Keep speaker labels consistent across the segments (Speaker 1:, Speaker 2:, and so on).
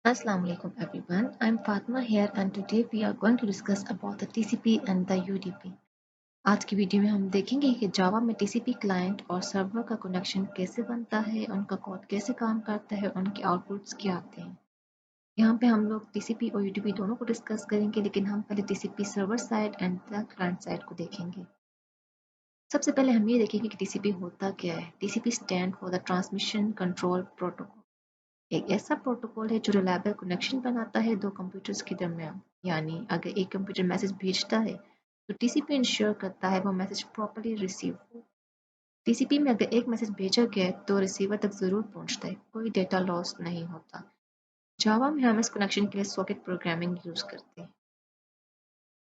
Speaker 1: Assalamu alaikum everyone. I'm Fatma here and today we are going to discuss about the TCP and the UDP. आज की video में हम देखेंगे कि जावा में TCP क्लाइंट और सर्वर का कनेक्शन कैसे बनता है, उनका कोड कैसे काम करता है, उनके आउटपुट्स क्या आते हैं। यहाँ पे हम लोग TCP और UDP दोनों को डिस्कस करेंगे, लेकिन हम पहले TCP server side and the client side को देखेंगे। सबसे पहले हम ये देखेंगे कि TCP होता क्या है। TCP stand for the transmission control protocol. एक ऐसा प्रोटोकॉल है जो रिलायबल कनेक्शन बनाता है दो कंप्यूटर्स के दरमियान। यानी अगर एक कंप्यूटर मैसेज भेजता है तो टीसीपी इंश्योर करता है वो मैसेज प्रॉपर्ली रिसीव हो। टीसीपी में अगर एक मैसेज भेजा गया तो रिसीवर तक जरूर पहुंचता है, कोई डेटा लॉस नहीं होता। जावा में हम इस कनेक्शन के लिए सॉकेट प्रोग्रामिंग यूज करते हैं।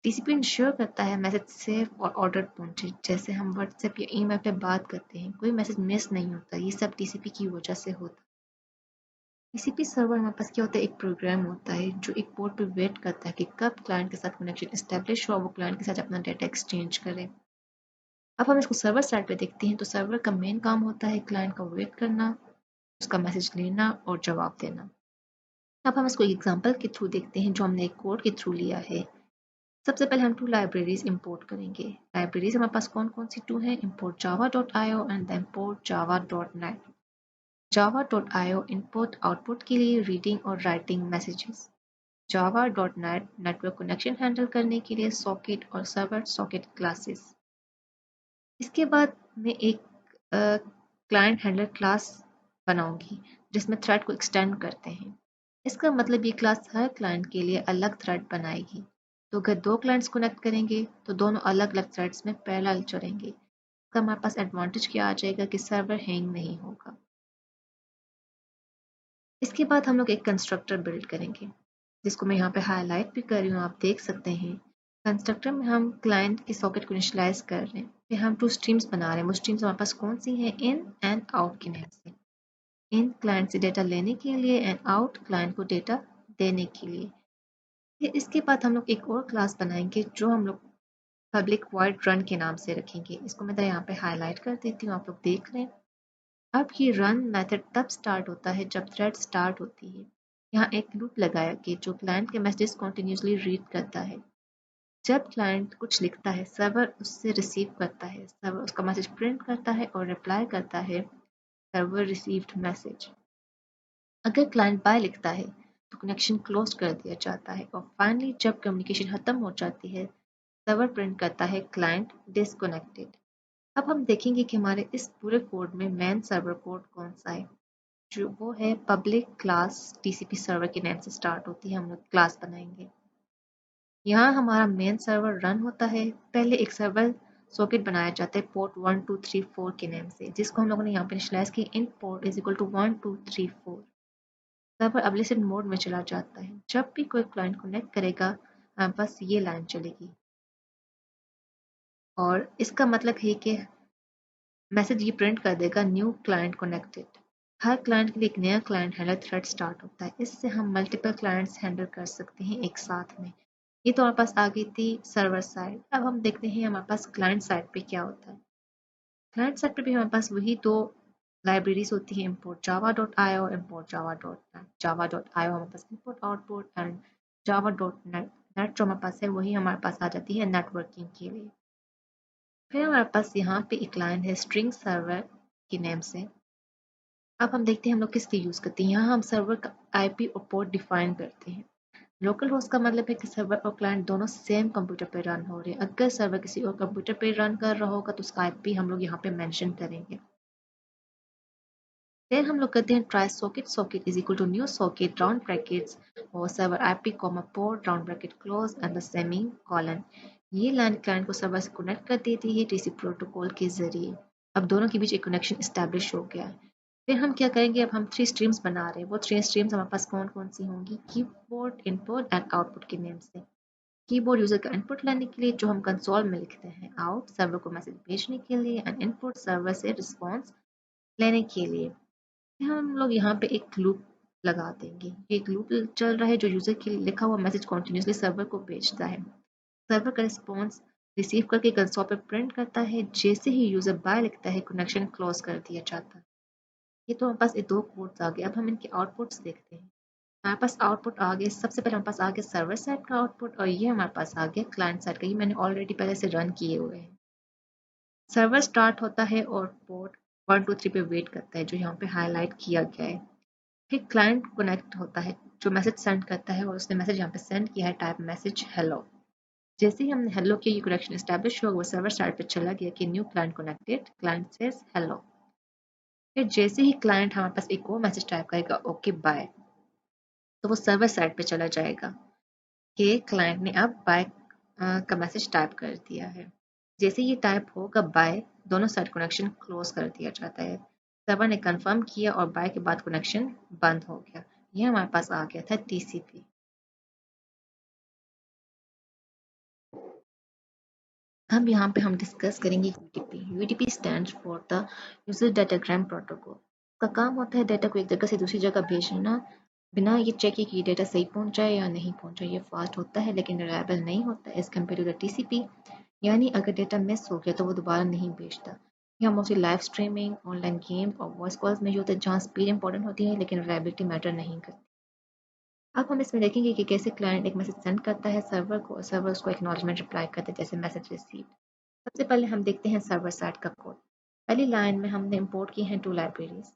Speaker 1: टीसीपी इंश्योर करता है मैसेज सेफ और ऑर्डर पहुंचे। जैसे हम व्हाट्सएप या ईमेल पे बात करते हैं, कोई मैसेज मिस नहीं होता, ये सब टीसीपी की वजह से होता है। टीसीपी सर्वर हमारे पास क्या होता है, एक प्रोग्राम होता है जो एक पोर्ट पे वेट करता है कि कब क्लाइंट के साथ कनेक्शन एस्टेब्लिश हो, वो क्लाइंट के साथ अपना डाटा एक्सचेंज करे। अब हम इसको सर्वर साइड पे देखते हैं तो सर्वर का मेन काम होता है क्लाइंट का वेट करना, उसका मैसेज लेना और जवाब देना। अब हम इसको एक एग्जांपल के थ्रू देखते हैं जो हमने एक कोड के थ्रू लिया है। सबसे पहले हम टू लाइब्रेरीज इंपोर्ट करेंगे। लाइब्रेरीज हमारे पास कौन कौन सी टू हैं, import java.io and import java.net। java.io input output के लिए रीडिंग और writing messages. java.net network connection handle करने के लिए सॉकेट और सर्वर सॉकेट क्लासेस। इसके बाद मैं एक क्लाइंट हैंडलर क्लास बनाऊंगी जिसमें थ्रेड को एक्सटेंड करते हैं। इसका मतलब ये क्लास हर क्लाइंट के लिए अलग थ्रेड बनाएगी। तो अगर दो क्लाइंट्स कनेक्ट करेंगे तो दोनों अलग अलग थ्रेड्स में पैरेलल चलेंगे। इसका हमारे पास एडवांटेज क्या आ जाएगा कि सर्वर हैंग नहीं होगा। इसके बाद हम लोग एक कंस्ट्रक्टर बिल्ड करेंगे जिसको मैं यहाँ पे हाईलाइट भी कर रही हूँ, आप देख सकते हैं। कंस्ट्रक्टर में हम क्लाइंट के सॉकेट को इनिशियलाइज कर रहे हैं, फिर हम टू स्ट्रीम्स बना रहे हैं। वो स्ट्रीम्स हमारे पास कौन सी हैं, इन एंड आउट के नाम से। इन क्लाइंट से डेटा लेने के लिए एंड आउट क्लाइंट को डेटा देने के लिए। फिर इसके बाद हम लोग एक और क्लास बनाएंगे जो हम लोग पब्लिक वॉइड रन के नाम से रखेंगे। इसको मैं यहाँ पे हाईलाइट कर देती हूँ, आप लोग देख लें। अब ये रन मेथड तब स्टार्ट होता है जब थ्रेड स्टार्ट होती है। यहाँ एक लूप लगाया कि जो क्लाइंट के मैसेजेस कॉन्टिन्यूसली रीड करता है। जब क्लाइंट कुछ लिखता है सर्वर उससे रिसीव करता है, सर्वर उसका मैसेज प्रिंट करता है और रिप्लाई करता है सर्वर रिसीव्ड मैसेज। अगर क्लाइंट बाय लिखता है तो कनेक्शन क्लोज कर दिया जाता है और फाइनली जब कम्युनिकेशन खत्म हो जाती है सर्वर प्रिंट करता है क्लाइंट डिसकनेक्टेड। अब हम देखेंगे कि हमारे इस पूरे कोड में मेन सर्वर कोड कौन सा है। जो वो है पब्लिक क्लास टीसीपी सर्वर के नेम से स्टार्ट होती है। हम लोग क्लास बनाएंगे। यहाँ हमारा मेन सर्वर रन होता है। पहले एक सर्वर सॉकेट बनाया जाता है पोर्ट 1234 के नेम से, जिसको हम लोगों ने यहाँ पे इनिशियलाइज किया in port is equal to 1234। Server अब लिसन मोड में चला जाता है। जब भी कोई क्लाइंट कनेक्ट करेगा हमारे पास ये लाइन चलेगी और इसका मतलब है कि मैसेज ये प्रिंट कर देगा न्यू क्लाइंट कनेक्टेड। हर क्लाइंट के लिए एक नया क्लाइंट हैंडलर थ्रेड स्टार्ट होता है। इससे हम मल्टीपल क्लाइंट्स हैंडल कर सकते हैं एक साथ में। ये तो हमारे पास आ गई थी सर्वर साइड। अब हम देखते हैं हमारे पास क्लाइंट साइड पे क्या होता है। क्लाइंट साइड पे भी हमारे पास वही दो लाइब्रेरीज होती है, import java.io, import java.net। java.io हमारे पास input output and java.net net जो हमारे पास है वही हमारे पास आ जाती है नेटवर्किंग के लिए। फिर हमारे पास यहाँ पे एक लाइन है स्ट्रिंग सर्वर के नेम से। अब हम देखते हैं हम लोग किस लिए यूज करते हैं। यहाँ हम सर्वर का आईपी और पोर्ट डिफाइन करते हैं। लोकल होस्ट का मतलब है कि सर्वर और क्लाइंट दोनों सेम कंप्यूटर पे रन हो रहे हैं। अगर सर्वर किसी और कंप्यूटर पे रन कर रहा होगा तो उसका आईपी हम लोग यहाँ पे मेंशन करेंगे। फिर हम लोग करते हैं try socket. Socket is equal to new socket round brackets और server IP comma port round bracket close and the semicolon. ये लाइन क्लाइंट को सर्वर से कनेक्ट कर देती है टीसीपी प्रोटोकॉल के जरिए। अब दोनों के बीच एक कनेक्शन एस्टेब्लिश हो गया है। फिर हम क्या करेंगे, अब हम थ्री स्ट्रीम्स बना रहे हैं। वो थ्री स्ट्रीम्स हमारे पास कौन कौन सी होंगी, कीबोर्ड इनपुट एंड आउटपुट के नेम से। कीबोर्ड यूजर का इनपुट लेने के लिए जो हम कंसोल में लिखते हैं, आउट सर्वर को मैसेज भेजने के लिए एंड इनपुट सर्वर से रिस्पॉन्स लेने के लिए। हम लोग यहाँ पे एक लूप लगा देंगे। ये एक लूप चल रहा है जो यूजर के लिखा हुआ मैसेज कॉन्टिन्यूसली सर्वर को भेजता है। सर्वर का रिस्पॉन्स रिसीव करके कंसोल पर प्रिंट करता है। जैसे ही यूजर बाय लिखता है कनेक्शन क्लोज कर दिया जाता है। ये तो हमारे पास ये दो कोड्स आ गए। अब हम इनके आउटपुट्स देखते हैं। हमारे पास आउटपुट आ गया। सबसे पहले हमारे पास आ गया सर्वर साइड का आउटपुट और ये हमारे पास आ गया क्लाइंट साइड का। ये मैंने ऑलरेडी पहले से रन किए हुए हैं। सर्वर स्टार्ट होता है और पोर्ट 1 2 3 पे वेट करता है, जो यहाँ पे हाईलाइट किया गया है। फिर क्लाइंट कनेक्ट होता है, जो मैसेज सेंड करता है, और उसने मैसेज यहाँ पे सेंड किया है टाइप मैसेज हेलो। जैसे ही हमने हेलो किया, ये कनेक्शन एस्टैब्लिश हुआ, वो सर्वर साइड पे चला गया कि new client connected, client says hello. फिर जैसे ही क्लाइंट हमारे पास एक और मैसेज टाइप करेगा ओके बाय, तो वो सर्वर साइड पे चला जाएगा कि क्लाइंट ने अब बाय का मैसेज टाइप कर दिया है। जैसे ये टाइप होगा बाय, दोनों साइड कनेक्शन क्लोज कर दिया जाता है। सर्वर ने कंफर्म किया और बाय के बाद कनेक्शन बंद हो गया। ये हमारे पास आ गया था टीसीपी। अब यहाँ पे हम डिस्कस करेंगे UDP. UDP stands for the user datagram protocol. का काम होता है डाटा को एक जगह से दूसरी जगह भेजना, बिना ये चेक किए कि डाटा सही पहुंचा है या नहीं पहुंचा। ये फास्ट होता है लेकिन रिलायबल नहीं होता as compare to the TCP. यानी अगर डेटा मिस हो गया तो वो दोबारा नहीं भेजता। यहाँ mostly live streaming, online game और वॉइस कॉल्स में जो होता है, जहाँ स्पीड इंपॉर्टेंट होती है लेकिन रिलायबिलिटी मैटर नहीं करती। अब हम इसमें देखेंगे कि कैसे क्लाइंट एक मैसेज सेंड करता है सर्वर को और सर्वर उसको एक्नॉलेजमेंट रिप्लाई करता है, जैसे मैसेज रिसीव। सबसे पहले हम देखते हैं सर्वर साइड का कोड। पहली लाइन में हमने इंपोर्ट की हैं 2 libraries,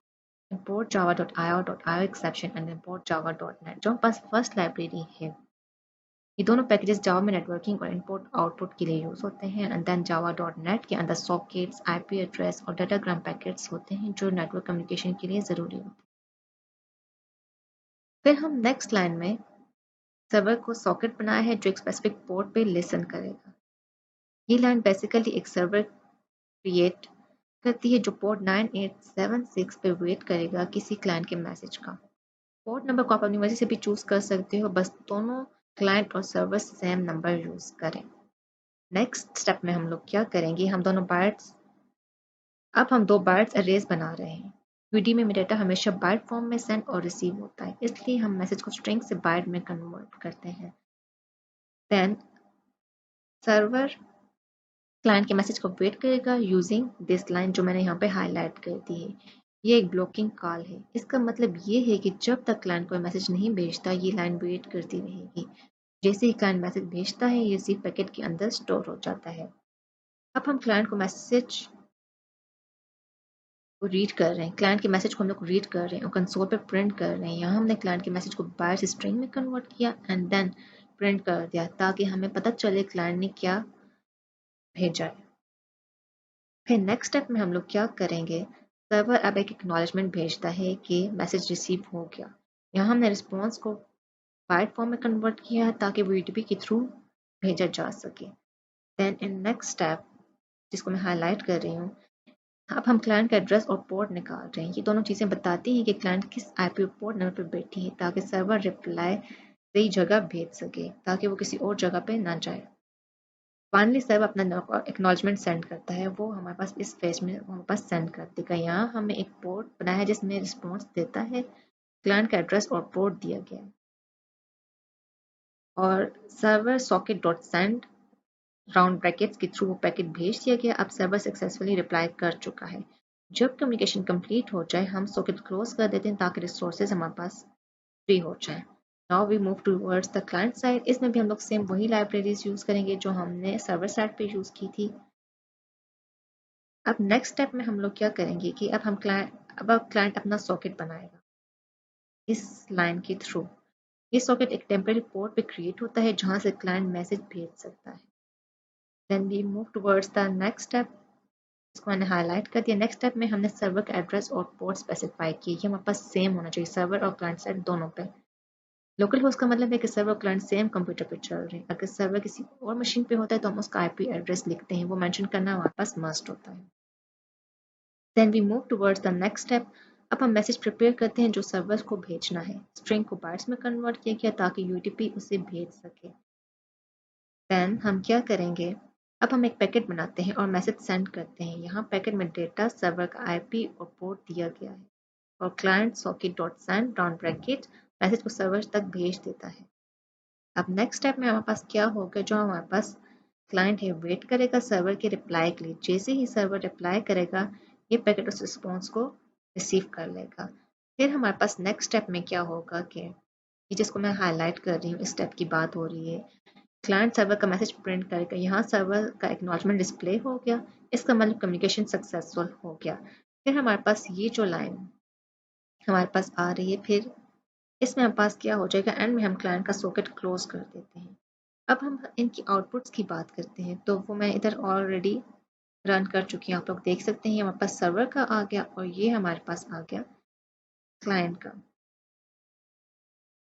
Speaker 1: import java.io.io exception and import java.net, जो हमारे पास फर्स्ट लाइब्रेरी है। ये दोनों पैकेजेस जावा में नेटवर्किंग और इनपुट आउटपुट के लिए यूज होते हैं। एंड देन java.net के अंदर सॉकेट्स, आईपी एड्रेस और डाटाग्राम पैकेट्स होते हैं जो नेटवर्क कम्युनिकेशन के लिए जरूरी होते हैं। फिर हम नेक्स्ट लाइन में सर्वर को सॉकेट बनाया है जो एक स्पेसिफिक पोर्ट पे लिसन करेगा। ये लाइन बेसिकली एक सर्वर क्रिएट करती है जो पोर्ट 9876 पे वेट करेगा किसी क्लाइंट के मैसेज का। पोर्ट नंबर को आप अपनी मर्जी से भी चूज कर सकते हो, बस दोनों क्लाइंट और सर्वर सेम नंबर यूज करें। नेक्स्ट स्टेप में हम लोग क्या करेंगे, अब हम 2 बाइट्स अरेज बना रहे हैं। यूडी में डेटा हमेशा बाइट फॉर्म में सेंड और रिसीव होता है, इसलिए हम मैसेज को स्ट्रिंग से बाइट में कन्वर्ट करते हैं। देन सर्वर क्लाइंट के मैसेज को वेट करेगा यूजिंग दिस लाइन, जो मैंने यहाँ पे हाईलाइट कर दी है। ये एक ब्लॉकिंग कॉल है। इसका मतलब ये है कि जब तक क्लाइंट कोई मैसेज नहीं भेजता, ये लाइन वेट करती रहेगी। जैसे ही क्लाइंट मैसेज भेजता है, ये रिसीव पैकेट के अंदर स्टोर हो जाता है। अब हम क्लाइंट को मैसेज को रीड कर रहे हैं, क्लाइंट के मैसेज को हम लोग रीड कर रहे हैं और कंसोल पे प्रिंट कर रहे हैं। यहाँ हमने क्लाइंट के मैसेज को बाइट स्ट्रिंग में कन्वर्ट किया एंड देन प्रिंट कर दिया, ताकि हमें पता चले क्लाइंट ने क्या भेजा है। फिर नेक्स्ट स्टेप में हम लोग क्या करेंगे, सर्वर अब एक एक्नॉलेजमेंट भेजता है कि मैसेज रिसीव हो गया। यहाँ हमने रिस्पॉन्स को बाइट फॉर्म में कन्वर्ट किया है ताकि वो यूडीपी के थ्रू भेजा जा सके। देन इन नेक्स्ट स्टेप, जिसको मैं हाईलाइट कर रही हूँ, अब हम क्लाइंट का एड्रेस और पोर्ट निकाल रहे हैं। ये दोनों चीज़ें बताती हैं कि क्लाइंट किस आईपी पोर्ट नंबर पर बैठी है, ताकि सर्वर रिप्लाई सही जगह भेज सके, ताकि वो किसी और जगह पे ना जाए। फाइनली सर्वर अपना एक्नॉलेजमेंट सेंड करता है, वो हमारे पास इस फेज में हमारे पास सेंड कर देगा। यहाँ हमें एक पोर्ट बनाया है जिसमें रिस्पॉन्स देता है, क्लाइंट का एड्रेस और पोर्ट दिया गया है, और server socket dot send round brackets के थ्रू वो पैकेट भेज दिया गया। अब सर्वर सक्सेसफुली रिप्लाई कर चुका है। जब कम्युनिकेशन कंप्लीट हो जाए, हम सॉकेट क्लोज कर देते हैं ताकि रिसोर्सेज हमारे पास फ्री हो जाए। Now we move towards the client side. इसमें भी हम लोग सेम वही लाइब्रेरीज यूज करेंगे जो हमने सर्वर साइड पे यूज की थी। अब नेक्स्ट स्टेप में हम लोग क्या करेंगे कि अब क्लाइंट अपना सॉकेट बनाएगा इस लाइन के थ्रू। ये सॉकेट एक टेम्परेरी पोर्ट पे क्रिएट होता है जहां से क्लाइंट मैसेज भेज सकता है। Then we move towards the next step, इसको मैंने हाईलाइट कर दिया। नेक्स्ट स्टेप में हमने सर्वर का एड्रेस और पोर्ट स्पेसिफाई किए। ये हमारे पास सेम होना चाहिए सर्वर और क्लाइंट साइड दोनों पे। लोकल होस्ट का मतलब है कि सर्वर और क्लाइंट सेम कंप्यूटर पे चल रहे हैं। अगर सर्वर किसी और मशीन पे होता है तो हम उसका आईपी एड्रेस लिखते हैं, वो मेंशन करना हमारे पास मस्ट होता है। Then we move towards the next step. अब हम मैसेज प्रिपेयर करते हैं जो सर्वर को भेजना है। स्ट्रिंग को बाइट्स में कन्वर्ट किया गया ताकि यूडीपी उसे भेज सके। देन हम क्या करेंगे, अब हम एक पैकेट बनाते हैं और मैसेज सेंड करते हैं। यहाँ पैकेट में डेटा, सर्वर का आईपी और पोर्ट दिया गया है, और client socket dot send round bracket message को सर्वर तक भेज देता है। अब नेक्स्ट स्टेप में हमारे पास क्या होगा, जो हमारे पास क्लाइंट है वेट करेगा सर्वर के रिप्लाई के लिए। जैसे ही सर्वर रिप्लाई करेगा, ये पैकेट उस रिस्पॉन्स को रिसीव कर लेगा। फिर हमारे पास नेक्स्ट स्टेप में क्या होगा कि ये जिसको मैं हाईलाइट कर रही हूँ, इस स्टेप की बात हो रही है। क्लाइंट सर्वर का मैसेज प्रिंट करेगा, यहाँ सर्वर का एक्नॉलेजमेंट डिस्प्ले हो गया, इसका मतलब कम्युनिकेशन सक्सेसफुल हो गया। फिर हमारे पास ये जो लाइन हमारे पास आ रही है, फिर इसमें हमारे पास क्या हो जाएगा, एंड में हम क्लाइंट का सॉकेट क्लोज कर देते हैं। अब हम इनकी आउटपुट्स की बात करते हैं, तो वो मैं इधर ऑलरेडी रन कर चुकी हूँ। आप लोग देख सकते हैं, ये हमारे पास सर्वर का आ गया और ये हमारे पास आ गया क्लाइंट का।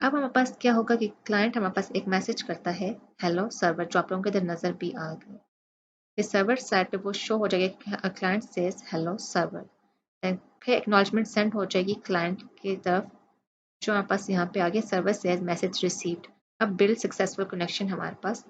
Speaker 1: अब हमारे पास क्या होगा कि क्लाइंट हमारे पास एक मैसेज करता है, हेलो सर्वर, जो आप लोगों के इधर नजर भी आ गया। फिर सर्वर साइड पे वो शो हो जाएगा, क्लाइंट सेज हेलो सर्वर। देन फिर एक्नॉलेजमेंट सेंड हो जाएगी क्लाइंट की तरफ, जो हमारे पास यहाँ पे आ गया, सर्वर सेज मैसेज रिसीव्ड। अब बिल्ड सक्सेसफुल कनेक्शन हमारे पास